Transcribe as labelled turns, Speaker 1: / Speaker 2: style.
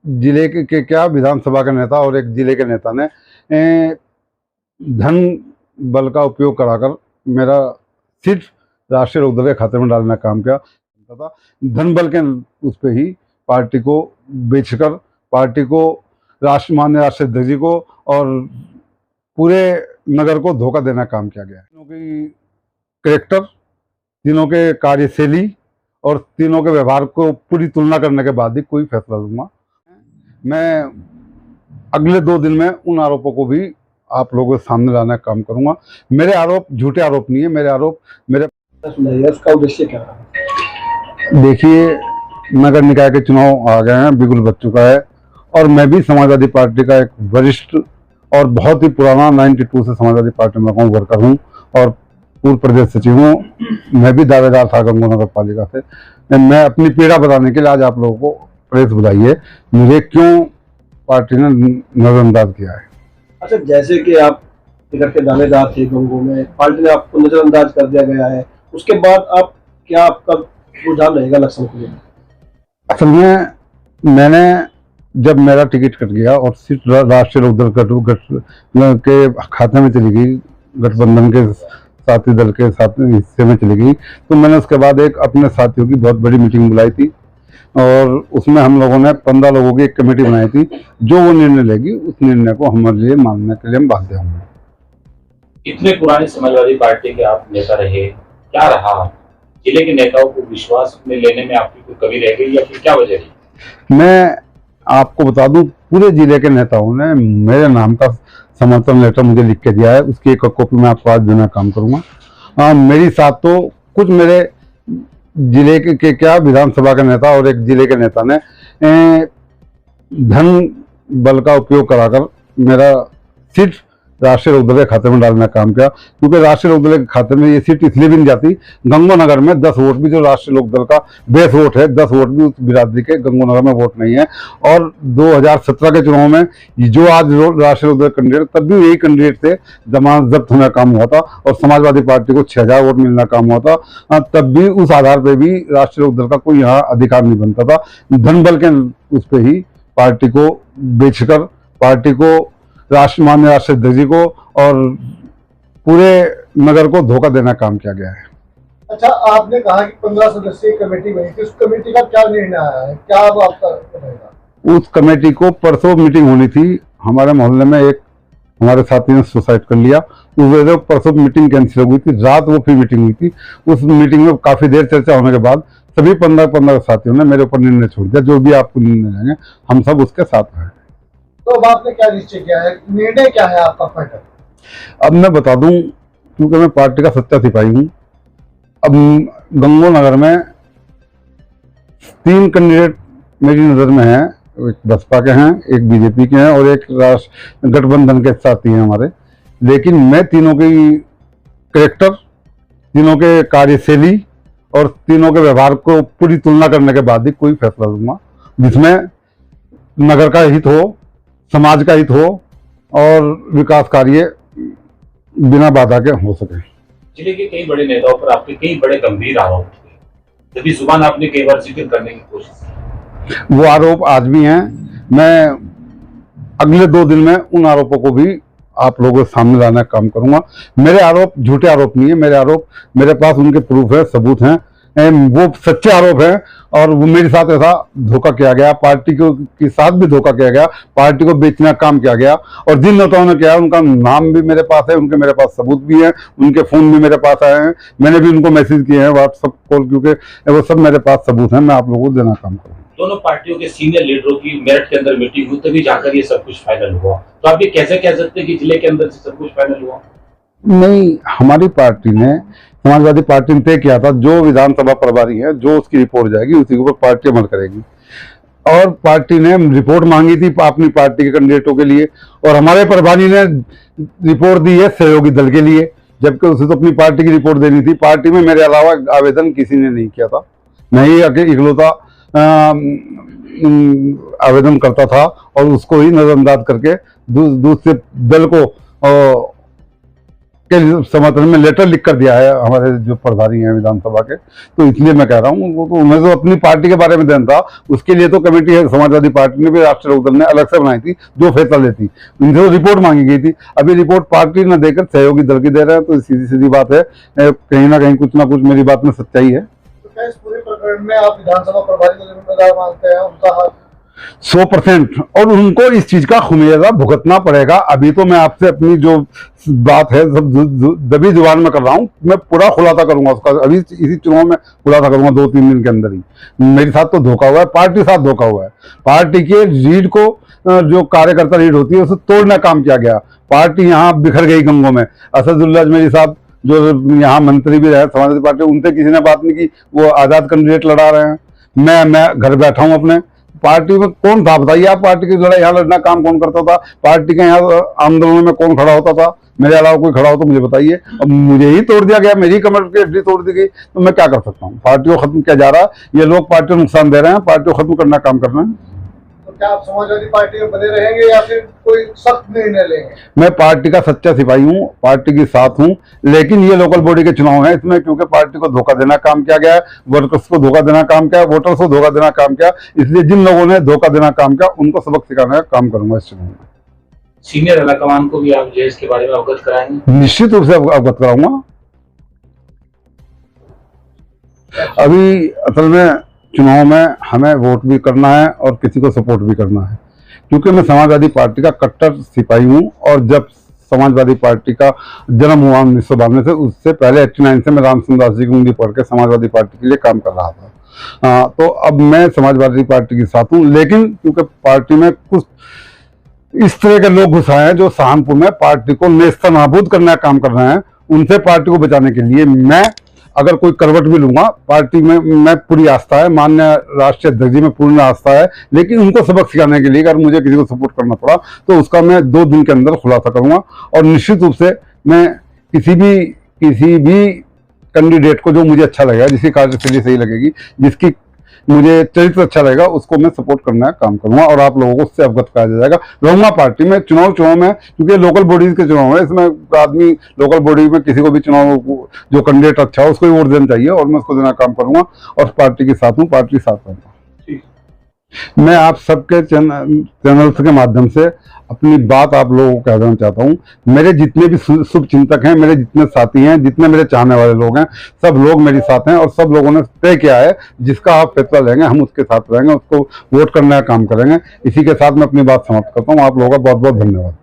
Speaker 1: जिले के क्या विधानसभा के नेता और एक जिले के नेता ने धन बल का उपयोग कराकर मेरा सीट राष्ट्रीय लोकदल के खाते में डालने का काम किया था। धन बल के उस पर ही पार्टी को बेचकर पार्टी को माननीय राष्ट्रीय अध्यक्ष जी को और पूरे नगर को धोखा देने का काम किया गया है। तीनों की कैरेक्टर, तीनों के कार्यशैली और तीनों के व्यवहार को पूरी तुलना करने के बाद ही कोई फैसला लूंगा। मैं अगले 2 दिन में उन आरोपों को भी आप लोगों के सामने लाने का काम करूंगा। मेरे आरोप झूठे आरोप नहीं है, मेरे आरोप मेरे
Speaker 2: उसका उद्देश्य क्या है?
Speaker 1: देखिए, नगर निकाय के चुनाव आ गए हैं, बिल्कुल बच चुका है और मैं भी समाजवादी पार्टी का एक वरिष्ठ और बहुत ही पुराना 92 से समाजवादी पार्टी में वर्कर हूँ और पूर्व प्रदेश सचिव हूँ। मैं भी दावेदार था गंगो नगर पालिका से। मैं अपनी पीड़ा बताने के लिए आज आप लोगों को प्रेस बुलाई है, मुझे क्यों पार्टी ने नजरअंदाज किया है।
Speaker 2: अच्छा, जैसे कि आप टिकट के दावेदार थे गंगो में, पार्टी ने आपको नजरअंदाज कर दिया गया है, उसके बाद आप क्या आपका रुझान रहेगा इलेक्शन के लिए?
Speaker 1: असल में मैंने जब मेरा टिकट कट गया और सीट राष्ट्रीय लोकदल के खाते में चली गई, गठबंधन के साथी दल के साथ हिस्से में चली गई, तो मैंने उसके बाद एक अपने साथियों की बहुत बड़ी मीटिंग बुलाई थी और उसमें हम लोगों ने 15 लोगों की एक कमेटी बनाई थी। जो वो निर्णय लेगी उस निर्णय को हमारे लिए मानने के लिए हम बाध्य होंगे।
Speaker 3: इतने पुरानी समाजवादी पार्टी के आप नेता रहे, क्या रहा जिले के नेताओं को विश्वास में लेने में आपकी कोई कमी रह गई या फिर क्या वजह रही?
Speaker 1: मैं आपको बता दूं, पूरे जिले के नेताओं ने मेरे नाम का समर्थन लेटर मुझे लिख के दिया है, उसकी एक कॉपी मैं आपको आज देना काम करूंगा। मेरी साथ तो कुछ मेरे जिले के क्या विधानसभा के नेता और एक जिले के नेता ने धन बल का उपयोग कराकर मेरा सीट राष्ट्रीय लोकदल के खाते में डालने का काम किया, क्योंकि राष्ट्रीय लोकदल के खाते में ये सीट इसलिए भी नहीं जाती, गंगो नगर में 10 वोट भी जो राष्ट्रीय लोकदल का बेस वोट है, 10 वोट भी उस बिरादरी के गंगो नगर में वोट नहीं है। और 2017 के चुनाव में जो आज राष्ट्रीय लोकदल कैंडिडेट, तब भी यही कैंडिडेट थे, जमानत जब्त होने का काम हुआ था और समाजवादी पार्टी को 6000 वोट मिलने का काम हुआ था। तब भी उस आधार पर भी राष्ट्रीय लोकदल का कोई यहाँ अधिकार नहीं बनता था। धन बल के उस पर ही पार्टी को बेचकर पार्टी को माननीय राष्ट्रीय अध्यक्ष जी को और पूरे नगर को धोखा देने का काम किया गया है।
Speaker 2: अच्छा, आपने कहा कि 15 सदस्यीय कमेटी बनी थी, उस कमेटी का क्या निर्णय आया है, क्या अब आपका रहेगा?
Speaker 1: उस कमेटी को परसों मीटिंग होनी थी, हमारे मोहल्ले में एक हमारे साथी ने सुसाइड कर लिया, उस वजह से परसों मीटिंग कैंसिल हो गई थी। रात वो फिर मीटिंग हुई थी, उस मीटिंग में काफी देर चर्चा होने के बाद सभी 15 साथियों ने मेरे ऊपर निर्णय छोड़ दिया, जो भी आपको निर्णय लेंगे हम सब उसके साथ हैं।
Speaker 2: तो अब आपने क्या निश्चय किया है, निर्णय क्या है आपका फाइनल?
Speaker 1: अब मैं बता दूं, क्योंकि मैं पार्टी का सच्चा सिपाही हूं। अब गंगो नगर में 3 कैंडिडेट मेरी नजर में हैं, एक बसपा के हैं, एक बीजेपी के हैं और एक गठबंधन के साथी हैं हमारे। लेकिन मैं तीनों की कैरेक्टर, तीनों के कार्यशैली और तीनों के व्यवहार को पूरी तुलना करने के बाद ही कोई फैसला लूंगा, जिसमें नगर का हित हो, समाज का हित हो और विकास कार्य बिना बाधा के हो सके।
Speaker 3: जिले के कई बड़े नेताओं पर आपके कई बड़े गंभीर आरोप थे, तभी जुबान आपने कई बार जिक्र करने की कोशिश की।
Speaker 1: वो आरोप आज भी हैं। मैं अगले 2 दिन में उन आरोपों को भी आप लोगों के सामने लाने का काम करूंगा। मेरे आरोप झूठे आरोप नहीं है, मेरे आरोप मेरे पास उनके प्रूफ है, सबूत हैं, वो सच्चे आरोप हैं और वो मेरे साथ ऐसा धोखा किया गया, पार्टी के साथ भी धोखा किया गया, पार्टी को बेचने का काम किया गया और जिन नेताओं ने किया उनका नाम भी मेरे पास है, उनके मेरे पास सबूत भी है, उनके फोन भी मेरे पास आए हैं, मैंने भी उनको मैसेज किए हैं व्हाट्सएप कॉल, क्योंकि वो सब मेरे पास सबूत है। मैं आप लोगों को देना काम करूँ।
Speaker 3: दोनों पार्टियों के सीनियर लीडरों की मेरठ के अंदर मीटिंग हुई, तभी जाकर ये सब कुछ फाइनल हुआ। तो आप ये कैसे कह सकते हैं कि जिले के अंदर से सब कुछ फाइनल हुआ?
Speaker 1: नहीं, हमारी पार्टी ने, समाजवादी पार्टी ने तय किया था, जो विधानसभा प्रभारी है, जो उसकी रिपोर्ट जाएगी उसी के ऊपर पार्टी अमल करेगी। और पार्टी ने रिपोर्ट मांगी थी अपनी पार्टी के कैंडिडेटों के लिए और हमारे प्रभारी ने रिपोर्ट दी है सहयोगी दल के लिए, जबकि उसे तो अपनी पार्टी की रिपोर्ट देनी थी। पार्टी में मेरे अलावा आवेदन किसी ने नहीं किया था, मैं ही इकलौता आवेदन करता था और उसको ही नजरअंदाज करके दूसरे दल को के समर्थन में लेटर लिख कर दिया है हमारे जो प्रभारी हैं विधानसभा के। तो इसलिए मैं कह रहा हूँ, वो तो मैं तो अपनी पार्टी के बारे में जानता, उसके लिए तो कमेटी है समाजवादी पार्टी ने भी, राष्ट्रीय लोकदल ने अलग से बनाई थी जो फैसला लेती। इनसे तो रिपोर्ट मांगी गई थी, अभी रिपोर्ट पार्टी न देकर सहयोगी दल की दे रहे हैं। तो सीधी सीधी बात है, कहीं ना कहीं कुछ ना कुछ मेरी बात में सच्चाई है।
Speaker 4: तो क्या इस पूरे प्रकरण में आप विधानसभा प्रभारी को जिम्मेदार मानते हैं, उनका हाथ?
Speaker 1: 100%, और उनको इस चीज का खुमियाजा भुगतना पड़ेगा। अभी तो मैं आपसे अपनी जो बात है सब दबी जुबान में कर रहा हूँ, मैं पूरा खुलासा करूंगा उसका, अभी इसी चुनाव में खुलासा करूंगा 2-3 दिन के अंदर ही। मेरे साथ तो धोखा हुआ है, पार्टी साथ धोखा हुआ है। पार्टी के रीढ़ को, जो कार्यकर्ता रीढ़ होती है, उसे तोड़ने का काम किया गया। पार्टी यहाँ बिखर गई गंगों में। असदुल्लाह अजमेरी साहब जो यहाँ मंत्री भी रहे समाजवादी पार्टी, उनसे किसी ने बात नहीं की, वो आजाद कैंडिडेट लड़ा रहे हैं। मैं घर बैठा हूँ अपने। पार्टी में कौन था बताइए आप? पार्टी की लड़ाई यहाँ लड़ना काम कौन करता था? पार्टी के यहाँ आंदोलनों में कौन खड़ा होता था? मेरे अलावा कोई खड़ा हो तो मुझे बताइए। अब मुझे ही तोड़ दिया गया, मेरी कमर की हड्डी तोड़ दी गई, तो मैं क्या कर सकता हूँ? पार्टी को खत्म किया जा रहा है, ये लोग पार्टी को नुकसान दे रहे हैं, पार्टी को खत्म करना काम कर रहे हैं।
Speaker 4: तो क्या आप समाजवादी पार्टी में बने रहेंगे या फिर कोई सख्त निर्णय लेंगे?
Speaker 1: मैं पार्टी का सच्चा सिपाही हूँ, पार्टी के साथ हूँ, लेकिन ये लोकल बॉडी के चुनाव है, इसमें क्योंकि पार्टी को धोखा देना काम किया गया है, वर्कर्स को धोखा देना काम किया, वोटर्स को धोखा देना काम किया, इसलिए जिन लोगों ने धोखा देना काम किया उनको सबक सिखाने का काम करूंगा इस चुनाव में।
Speaker 3: सीनियर आला कमान को भी आप जो है इसके बारे में अवगत कराएंगे?
Speaker 1: निश्चित रूप से अवगत कराऊंगा। अभी असल में चुनाव में हमें वोट भी करना है और किसी को सपोर्ट भी करना है, क्योंकि मैं समाजवादी पार्टी का कट्टर सिपाही हूं। और जब समाजवादी पार्टी का जन्म हुआ 1952 से, उससे पहले 89 से मैं रामचंद्र दास जी की उंगली पढ़ के समाजवादी पार्टी के लिए काम कर रहा था। तो अब मैं समाजवादी पार्टी के साथ हूं, लेकिन क्योंकि पार्टी में कुछ इस तरह के लोग घुस आए हैं जो सहारनपुर में पार्टी को नेस्तनाबूद करने का काम कर रहे हैं, उनसे पार्टी को बचाने के लिए मैं अगर कोई करवट भी लूंगा, पार्टी में मैं पूरी आस्था है, माननीय राष्ट्रीय अध्यक्ष जी में पूर्ण आस्था है, लेकिन उनको सबक सिखाने के लिए अगर मुझे किसी को सपोर्ट करना पड़ा तो उसका मैं 2 दिन के अंदर खुलासा करूंगा। और निश्चित रूप से मैं किसी भी कैंडिडेट को जो मुझे अच्छा लगेगा, जिसकी कार्यशैली सही लगेगी, जिसकी मुझे चरित्र अच्छा लगेगा, उसको मैं सपोर्ट करने का काम करूंगा और आप लोगों को उससे अवगत कराया जाएगा। रहूंगा पार्टी में, चुनाव में, क्योंकि लोकल बॉडीज के चुनाव है, इसमें आदमी लोकल बॉडी में किसी को भी चुनाव जो कैंडिडेट अच्छा हो उसको ही वोट देना चाहिए, और मैं उसको देना काम करूंगा और पार्टी के साथ हूँ, पार्टी साथ रहूंगा। मैं आप सबके चैनल्स के माध्यम से अपनी बात आप लोगों को कह देना चाहता हूँ। मेरे जितने भी शुभ चिंतक हैं, मेरे जितने साथी हैं, जितने मेरे चाहने वाले लोग हैं, सब लोग मेरे साथ हैं और सब लोगों ने तय किया है जिसका आप फैसला लेंगे हम उसके साथ रहेंगे, उसको वोट करने का काम करेंगे। इसी के साथ मैं अपनी बात समाप्त करता हूँ। आप लोगों का बहुत बहुत धन्यवाद।